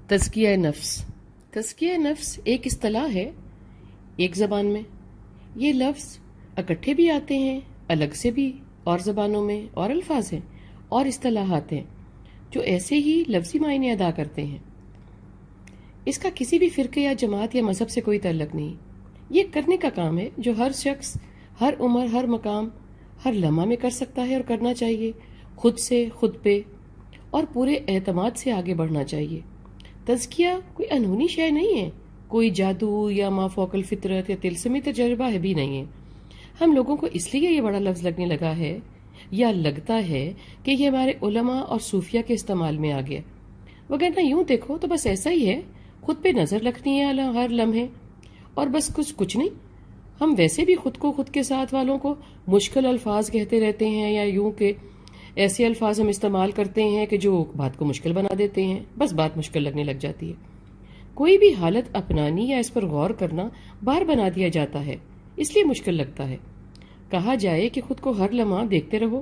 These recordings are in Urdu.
تزکیہ نفس. تزکیہ نفس ایک اصطلاح ہے ایک زبان میں. یہ لفظ اکٹھے بھی آتے ہیں، الگ سے بھی اور زبانوں میں اور الفاظ ہیں اور اصطلاحات ہیں جو ایسے ہی لفظی معنی ادا کرتے ہیں. اس کا کسی بھی فرقے یا جماعت یا مذہب سے کوئی تعلق نہیں. یہ کرنے کا کام ہے جو ہر شخص، ہر عمر، ہر مقام، ہر لمحہ میں کر سکتا ہے اور کرنا چاہیے. خود سے، خود پہ اور پورے اعتماد سے آگے بڑھنا چاہیے. تزکیہ کوئی انہونی شے نہیں ہے، کوئی جادو یا ما فوق الفطرت یا طلسمی تجربہ ہے بھی نہیں ہے. ہم لوگوں کو اس لیے یہ بڑا لفظ لگنے لگا ہے یا لگتا ہے کہ یہ ہمارے علماء اور صوفیہ کے استعمال میں آ گیا، وگرنہ یوں دیکھو تو بس ایسا ہی ہے. خود پہ نظر رکھنی ہے ہر لمحے اور بس کچھ نہیں. ہم ویسے بھی خود کو، خود کے ساتھ والوں کو مشکل الفاظ کہتے رہتے ہیں، یا یوں کہ ایسے الفاظ ہم استعمال کرتے ہیں کہ جو بات کو مشکل بنا دیتے ہیں. بس بات مشکل لگنے لگ جاتی ہے. کوئی بھی حالت اپنانی یا اس پر غور کرنا بار بنا دیا جاتا ہے، اس لیے مشکل لگتا ہے. کہا جائے کہ خود کو ہر لمحہ دیکھتے رہو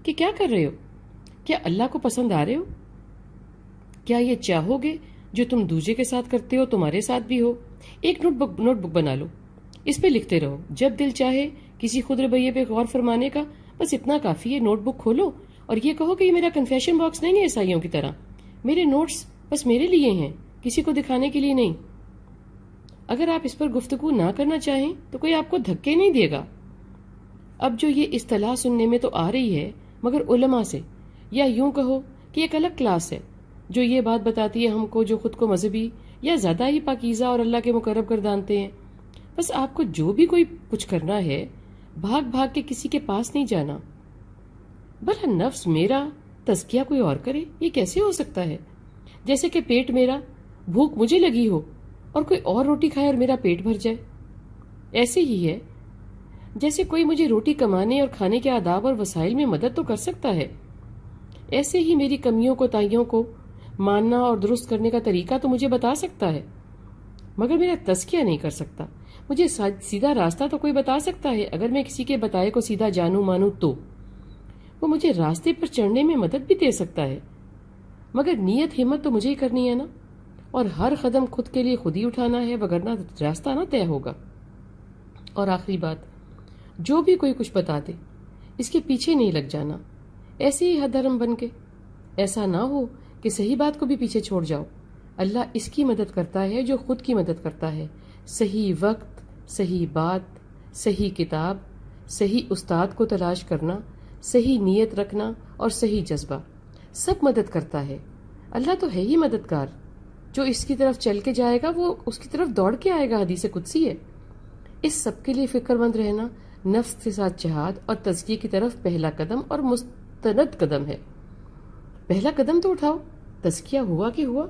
کہ کیا کر رہے ہو، کیا اللہ کو پسند آ رہے ہو، کیا یہ چاہو گے جو تم دوسرے کے ساتھ کرتے ہو تمہارے ساتھ بھی ہو. ایک نوٹ بک بنا لو، اس پہ لکھتے رہو. جب دل چاہے کسی خود رویے پہ غور فرمانے کا، بس اتنا کافی ہے. نوٹ بک کھولو اور یہ کہو کہ یہ میرا کنفیشن باکس نہیں ہے عیسائیوں کی طرح. میرے نوٹس بس میرے لیے ہیں، کسی کو دکھانے کے لیے نہیں. اگر آپ اس پر گفتگو نہ کرنا چاہیں تو کوئی آپ کو دھکے نہیں دے گا. اب جو یہ اصطلاح سننے میں تو آ رہی ہے مگر علماء سے، یا یوں کہو کہ ایک الگ کلاس ہے جو یہ بات بتاتی ہے ہم کو، جو خود کو مذہبی یا زیادہ ہی پاکیزہ اور اللہ کے مقرب گردانتے ہیں. بس آپ کو جو بھی کوئی کچھ کرنا ہے، بھاگ کے کسی کے پاس نہیں جانا. بھلا نفس میرا تزکیہ کوئی اور کرے، یہ کیسے ہو سکتا ہے؟ جیسے کہ پیٹ میرا، بھوک مجھے لگی ہو اور کوئی اور روٹی کھائے اور میرا پیٹ بھر جائے. ایسے ہی ہے جیسے کوئی مجھے روٹی کمانے اور کھانے کے آداب اور وسائل میں مدد تو کر سکتا ہے، ایسے ہی میری کمیوں کو، تائیوں کو ماننا اور درست کرنے کا طریقہ تو مجھے بتا سکتا ہے، مگر میرا تزکیہ نہیں کر سکتا. مجھے سیدھا راستہ تو کوئی بتا سکتا ہے. اگر میں کسی کے بتائے کو سیدھا جانوں مانوں تو وہ مجھے راستے پر چڑھنے میں مدد بھی دے سکتا ہے، مگر نیت ہمت تو مجھے ہی کرنی ہے نا، اور ہر قدم خود کے لیے خود ہی اٹھانا ہے، وگرنہ راستہ نہ طے ہوگا. اور آخری بات، جو بھی کوئی کچھ بتا دے اس کے پیچھے نہیں لگ جانا ایسے ہی حدرم بن کے. ایسا نہ ہو کہ صحیح بات کو بھی پیچھے چھوڑ جاؤ. اللہ اس کی مدد کرتا ہے جو خود کی مدد کرتا ہے. صحیح وقت، صحیح بات، صحیح کتاب، صحیح استاد کو تلاش کرنا، صحیح نیت رکھنا اور صحیح جذبہ، سب مدد کرتا ہے. اللہ تو ہے ہی مددگار. جو اس کی طرف چل کے جائے گا وہ اس کی طرف دوڑ کے آئے گا، حدیث قدسی ہے. اس سب کے لیے فکر مند رہنا نفس کے ساتھ جہاد اور تزکیے کی طرف پہلا قدم اور مستند قدم ہے. پہلا قدم تو اٹھاؤ. تزکیہ ہوا کہ ہوا.